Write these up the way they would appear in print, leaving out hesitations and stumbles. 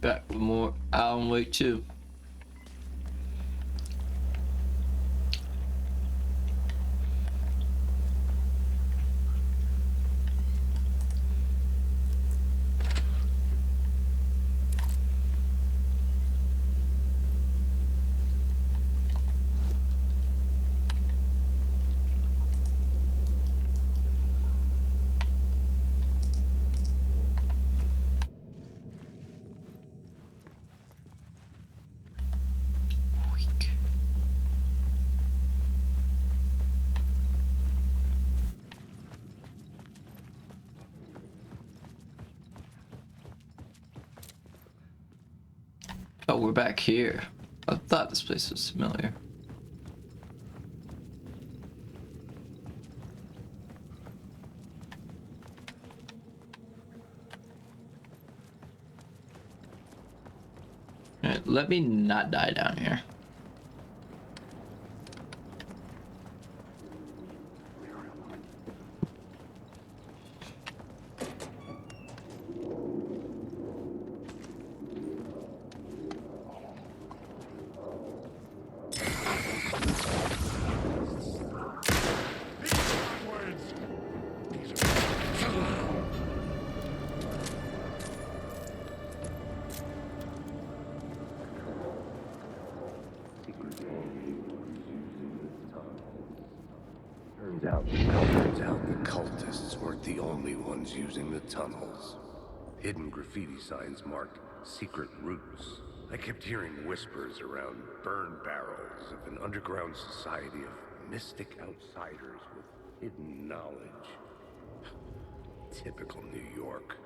Back with more Alan Wake 2. Oh, we're back here. I thought this place was familiar. Alright, let me not die down here. Turns out the cultists weren't the only ones using the tunnels. Hidden graffiti signs marked secret routes. I kept hearing whispers around burn barrels of an underground society of mystic outsiders with hidden knowledge. Typical New York.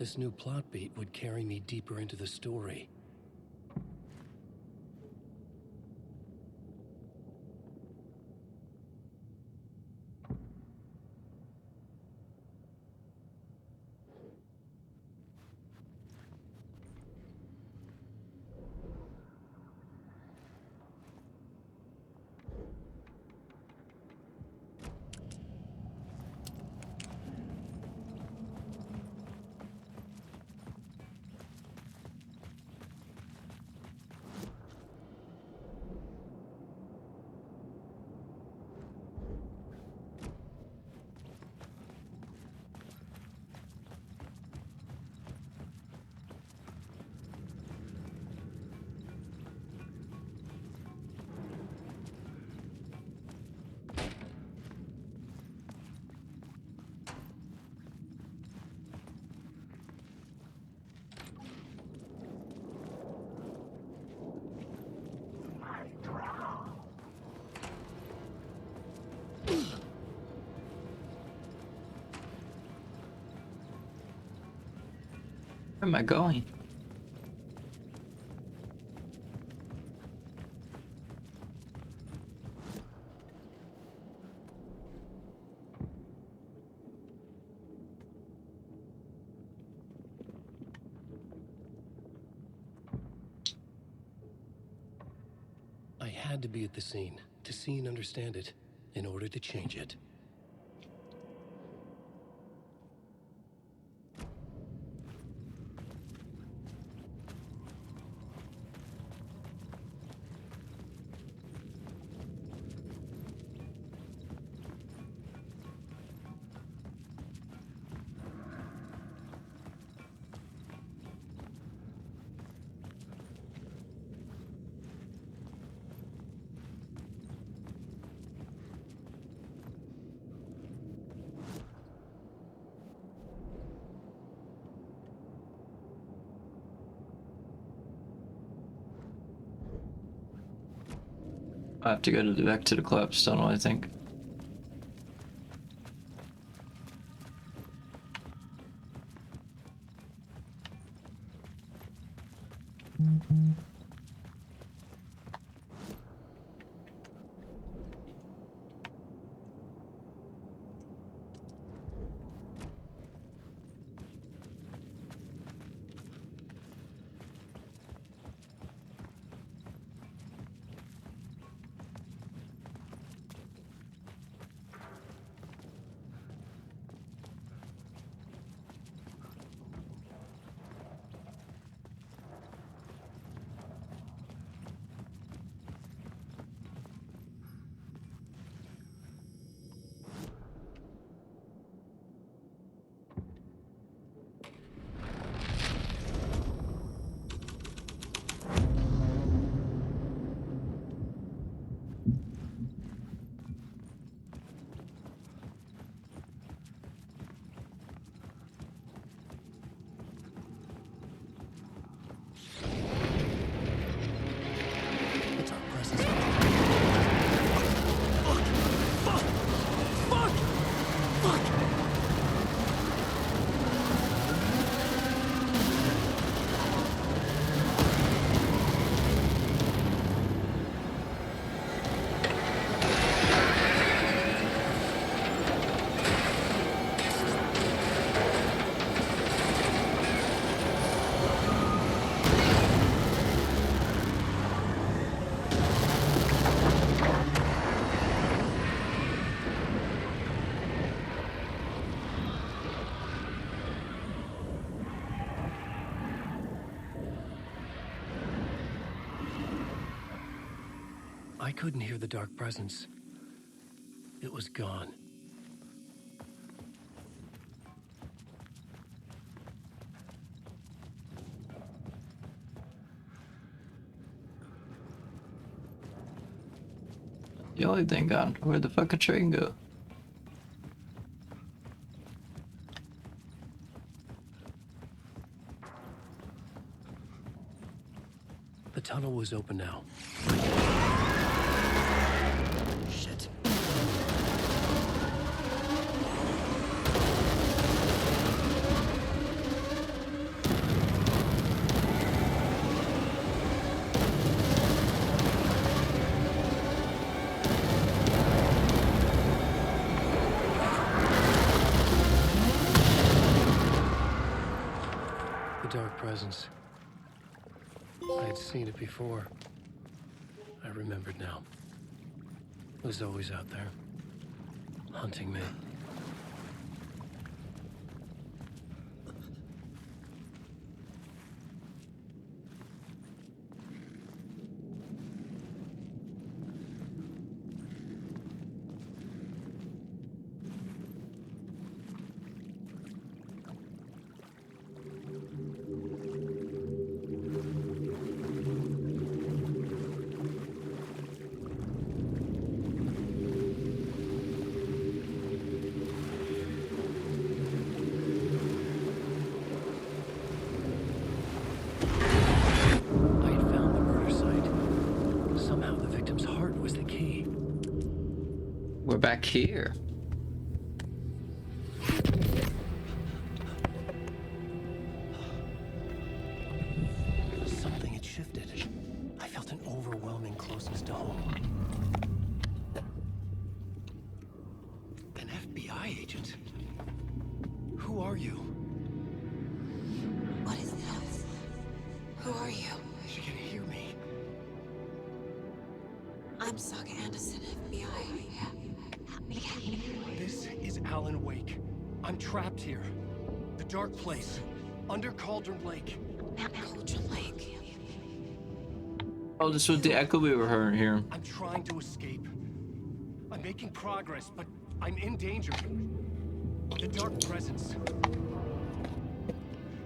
This new plot beat would carry me deeper into the story. Where am I going? had to be at the scene, to see and understand it, in order to change it. I have to go to back to the collapsed tunnel, I think. It's our presence. I couldn't hear the dark presence. It was gone. The only thing gone. Where'd the fucking train go? The tunnel was open now. Shit. The dark presence. I had seen it before. I remembered now. It was always out there, hunting me. We're back here. Something had shifted. I felt an overwhelming closeness to home. An FBI agent? Who are you? What is this? Who are you? She can hear me. I'm Saga Anderson, FBI. This is Alan Wake. I'm trapped here. The dark place. Under Cauldron Lake. Cauldron Lake. Oh, this was the echo we were hearing. I'm trying to escape. I'm making progress, but I'm in danger. The dark presence.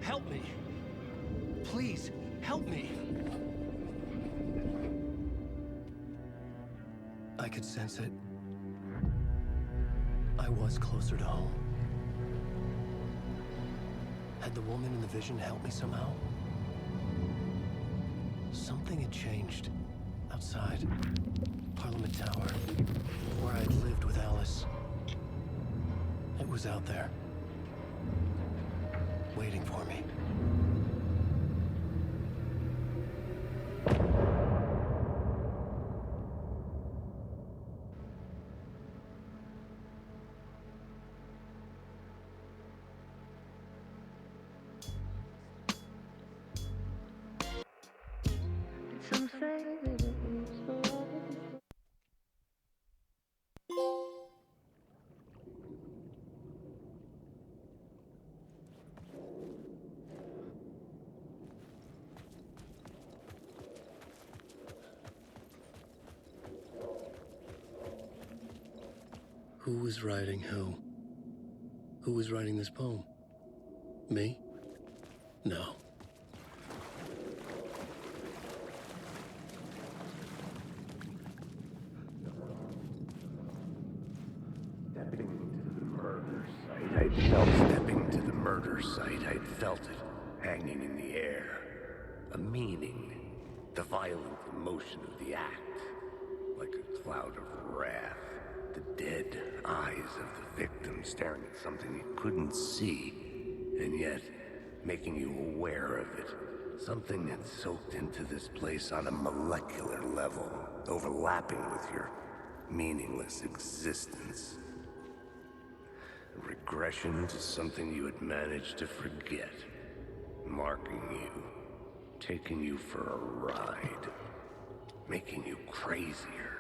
Help me. Please, help me. I could sense it. I was closer to home. Had the woman in the vision helped me somehow? Something had changed. Outside. Parliament Tower. Where I'd lived with Alice. It was out there. Waiting for me. Who was writing who? Who was writing this poem? Me? No. Stepping to the murder site, I'd felt it hanging in the air. A meaning. The violent emotion of the act. Like a cloud of wrath. The dead eyes of the victim staring at something you couldn't see. And yet, making you aware of it. Something that soaked into this place on a molecular level. Overlapping with your meaningless existence. Regression to something you had managed to forget. Marking you. Taking you for a ride. Making you crazier.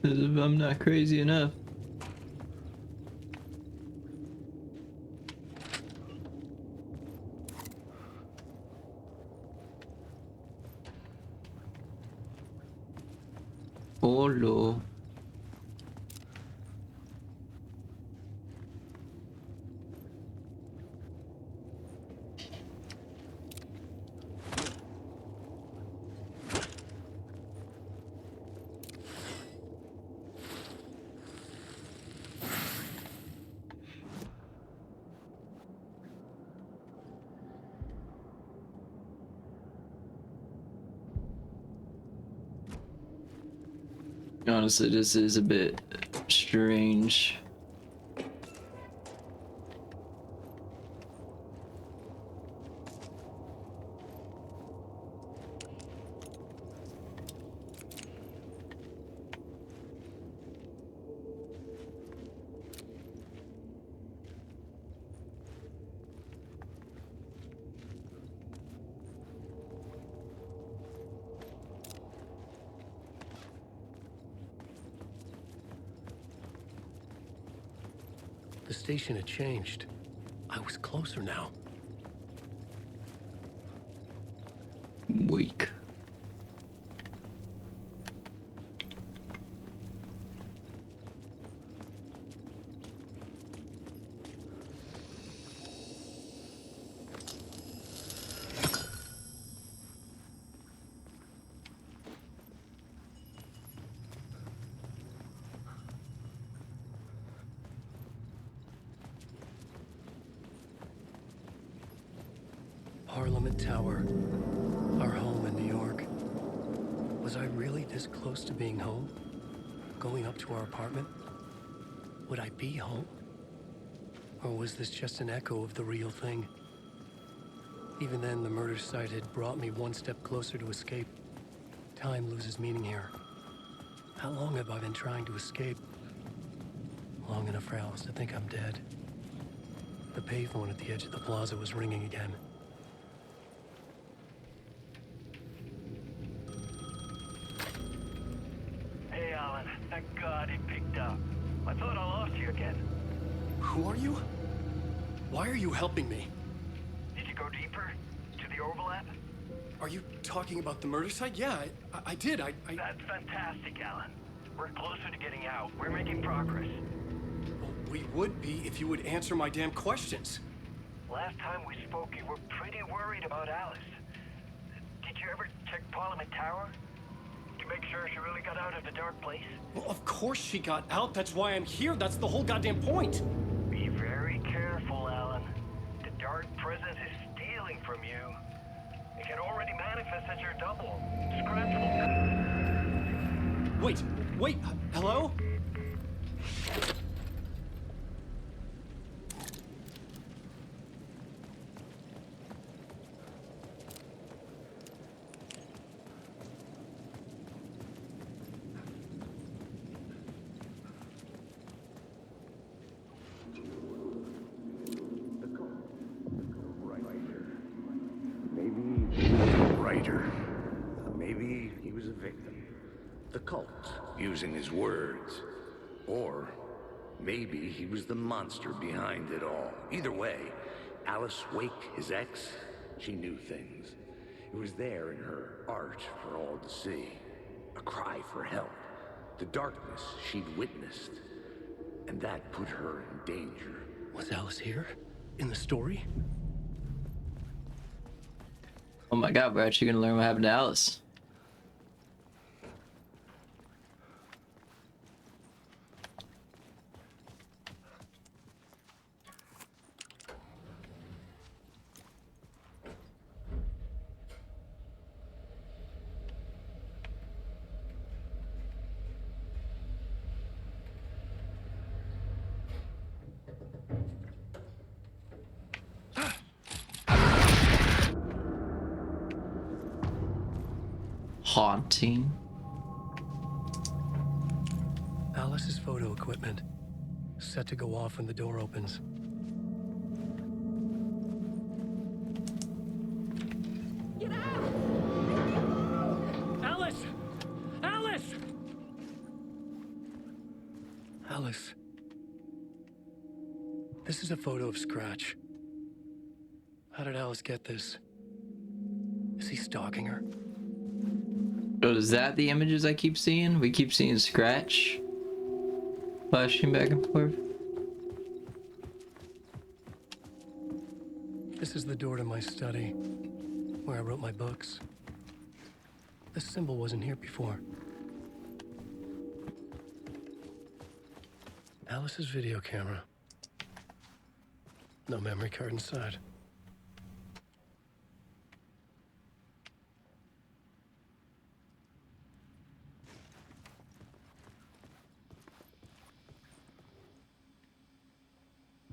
As if I'm not crazy enough. Oh, no. Honestly, this is a bit strange. The station had changed. I was closer now. Weak. Parliament Tower. Our home in New York. Was I really this close to being home? Going up to our apartment? Would I be home? Or was this just an echo of the real thing? Even then, the murder site had brought me one step closer to escape. Time loses meaning here. How long have I been trying to escape? Long enough for Alice to think I'm dead. The payphone at the edge of the plaza was ringing again. Alan. Thank God it picked up. I thought I lost you again. Who are you? Why are you helping me? Did you go deeper? To the overlap? Are you talking about the murder site? Yeah, I did. That's fantastic, Alan. We're closer to getting out. We're making progress. Well, we would be if you would answer my damn questions. Last time we spoke, you were pretty worried about Alice. Did you ever check Parliament Tower? To make sure she really got out of the dark place? Well, of course she got out. That's why I'm here. That's the whole goddamn point. Be very careful, Alan. The dark presence is stealing from you. It can already manifest as your double. Scratchable. Wait, hello? Maybe he was a writer. Maybe he was a victim. The cult, using his words. Or maybe he was the monster behind it all. Either way, Alice Wake, his ex, she knew things. It was there in her art for all to see. A cry for help. The darkness she'd witnessed. And that put her in danger. Was Alice here? In the story? Oh my god, we're actually gonna learn what happened to Alice. Haunting. Alice's photo equipment. Set to go off when the door opens. Get out! Alice! Alice! Alice. This is a photo of Scratch. How did Alice get this? Is he stalking her? So is that the images I keep seeing? We keep seeing Scratch flashing back and forth. This is the door to my study, where I wrote my books. This symbol wasn't here before. Alice's video camera. No memory card inside.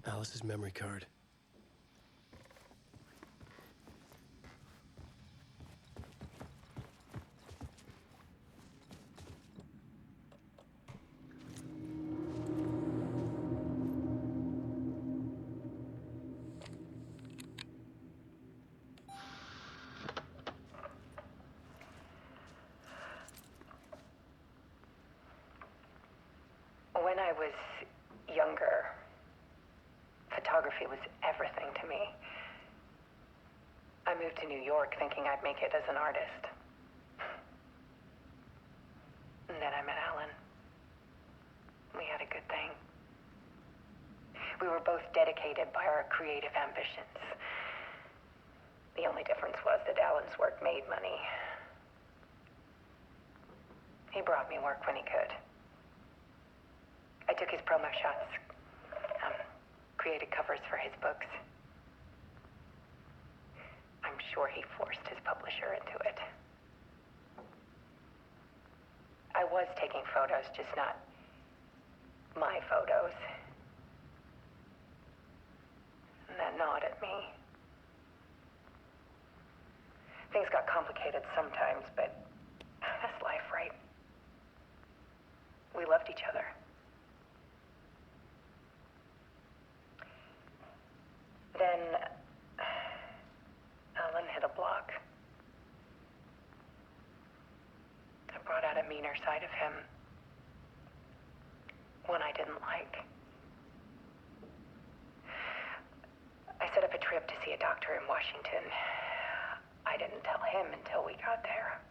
Alice's memory card. When I was younger, photography was everything to me. I moved to New York thinking I'd make it as an artist. And then I met Alan. We had a good thing. We were both dedicated by our creative ambitions. The only difference was that Alan's work made money. He brought me work when he could. I took his promo shots, created covers for his books. I'm sure he forced his publisher into it. I was taking photos, just not my photos. And that gnawed at me. Things got complicated sometimes, but that's life, right? We loved each other. Then Alan hit a block. I brought out a meaner side of him. one I didn't like. I set up a trip to see a doctor in Washington. I didn't tell him until we got there.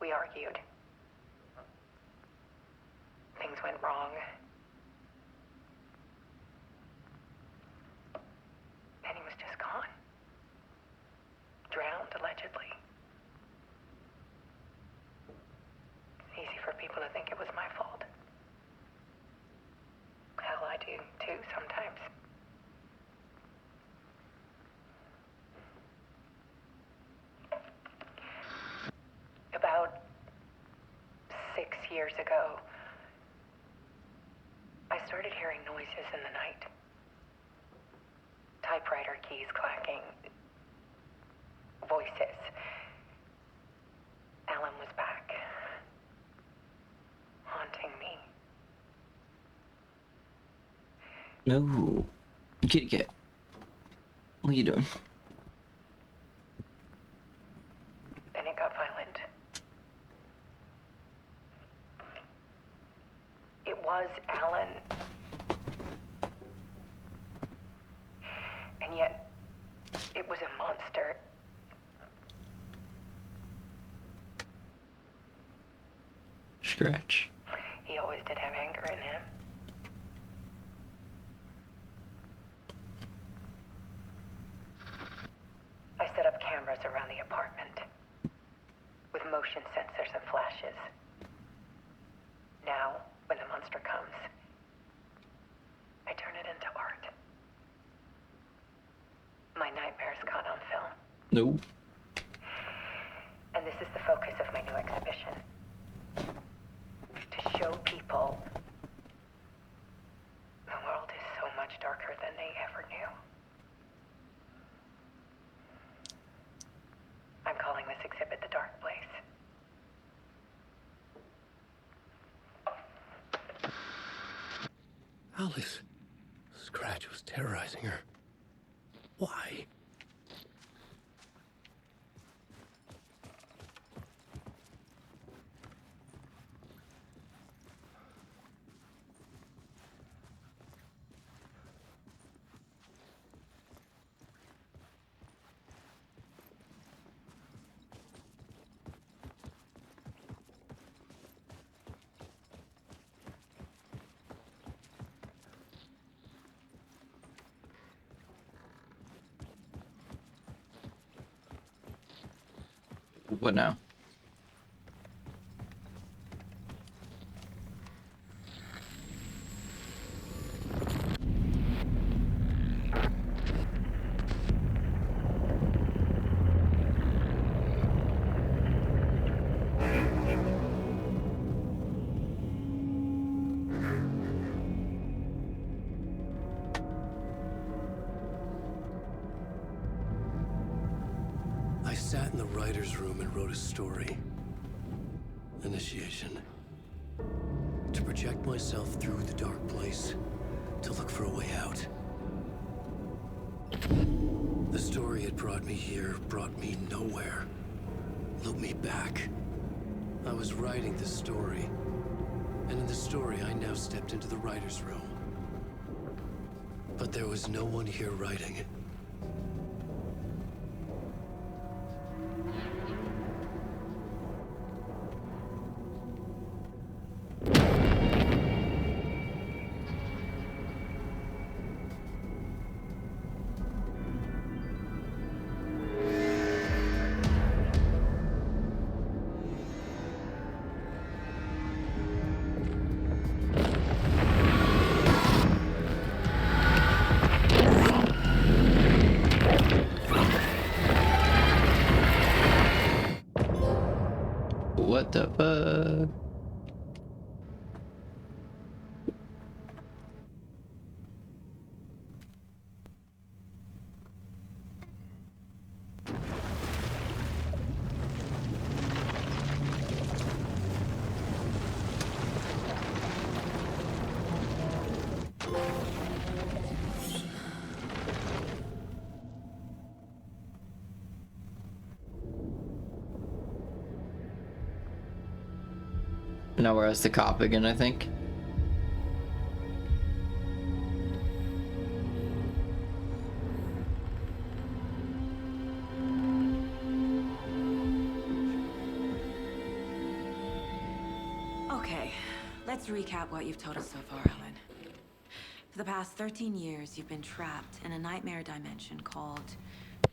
We argued. Things went wrong. And he was just gone. Drowned, allegedly. It's easy for people to think it was my fault. Hell, I do too sometimes. About 6 years ago, I started hearing noises in the night. Typewriter keys clacking. Voices. Alan was back. Haunting me. No. Kitty cat. What are you doing? Then it got violent. It was Alan. And yet, it was a monster. Scratch. He always did have anger in him. I set up cameras around the apartment with motion sensors and flashes. Now, when the monster comes, I turn it into art. My nightmares caught on film. No. And this is the focus of my new exhibition. To show people the world is so much darker than they ever knew. I'm calling this exhibit The Dark Place. Alice. Scratch was terrorizing her. Why? What now? I sat in the writer's room and wrote a story. Initiation. To project myself through the dark place, to look for a way out. The story had brought me here, brought me nowhere. Looped me back. I was writing the story. And in the story, I now stepped into the writer's room. But there was no one here writing it. What the fuck? Now we're as the cop again, I think. Okay, let's recap what you've told us so far, Alan. For the past 13 years, you've been trapped in a nightmare dimension called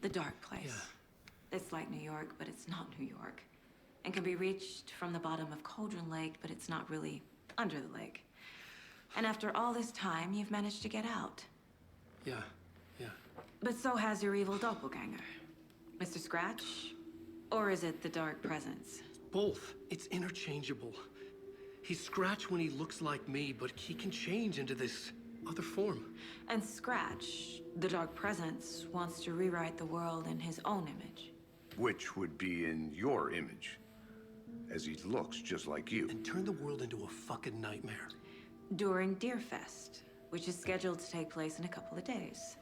the Dark Place. Yeah. It's like New York, but it's not New York. And can be reached from the bottom of Cauldron Lake, but it's not really under the lake. And after all this time, you've managed to get out. Yeah. But so has your evil doppelganger. Mr. Scratch? Or is it the Dark Presence? Both. It's interchangeable. He's Scratch when he looks like me, but he can change into this other form. And Scratch, the Dark Presence, wants to rewrite the world in his own image. Which would be in your image, as he looks just like you. And turn the world into a fucking nightmare. During Deerfest, which is scheduled to take place in a couple of days.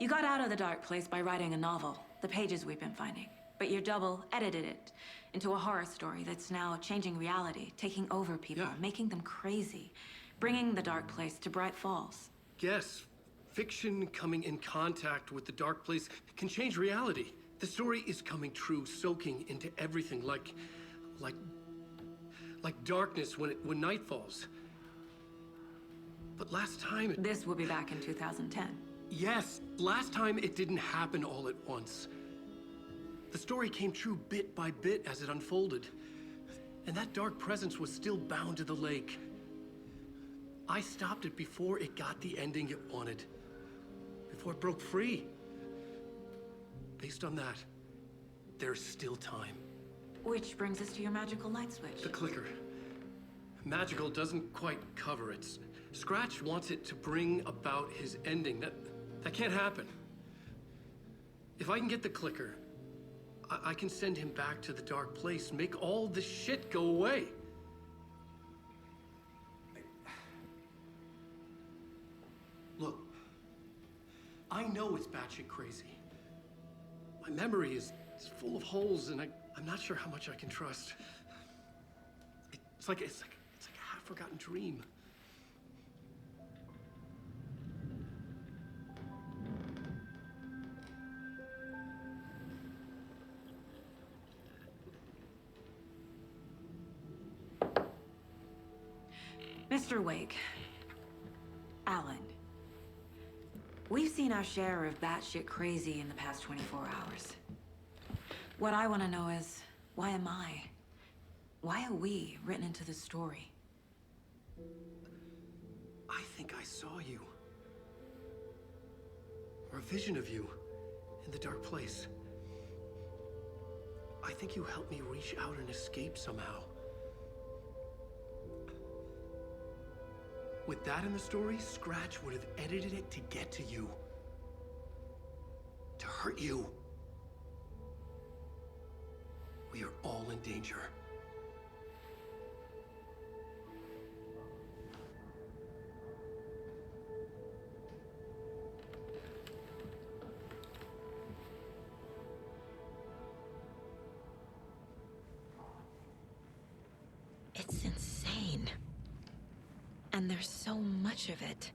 You got out of the Dark Place by writing a novel, the pages we've been finding. But your double edited it into a horror story that's now changing reality, taking over people, Yeah. making them crazy, bringing the Dark Place to Bright Falls. Yes, fiction coming in contact with the Dark Place can change reality. The story is coming true, soaking into everything like darkness when night falls. But last time This will be back in 2010. Yes, last time it didn't happen all at once. The story came true bit by bit as it unfolded. And that dark presence was still bound to the lake. I stopped it before it got the ending it wanted. Before it broke free. Based on that, there's still time. Which brings us to your magical light switch. The clicker. Magical doesn't quite cover it. Scratch wants it to bring about his ending. That can't happen. If I can get the clicker, I can send him back to the Dark Place, make all this shit go away. Look, I know it's batshit crazy. My memory is full of holes, and I'm not sure how much I can trust. It's like a half-forgotten dream. Mr. Wake. Alan. We've seen our share of batshit crazy in the past 24 hours. What I want to know is, why am I? Why are we written into the story? I think I saw you. Or a vision of you in the Dark Place. I think you helped me reach out and escape somehow. With that in the story, Scratch would have edited it to get to you. To hurt you. We are all in danger. It's insane. And there's so much of it.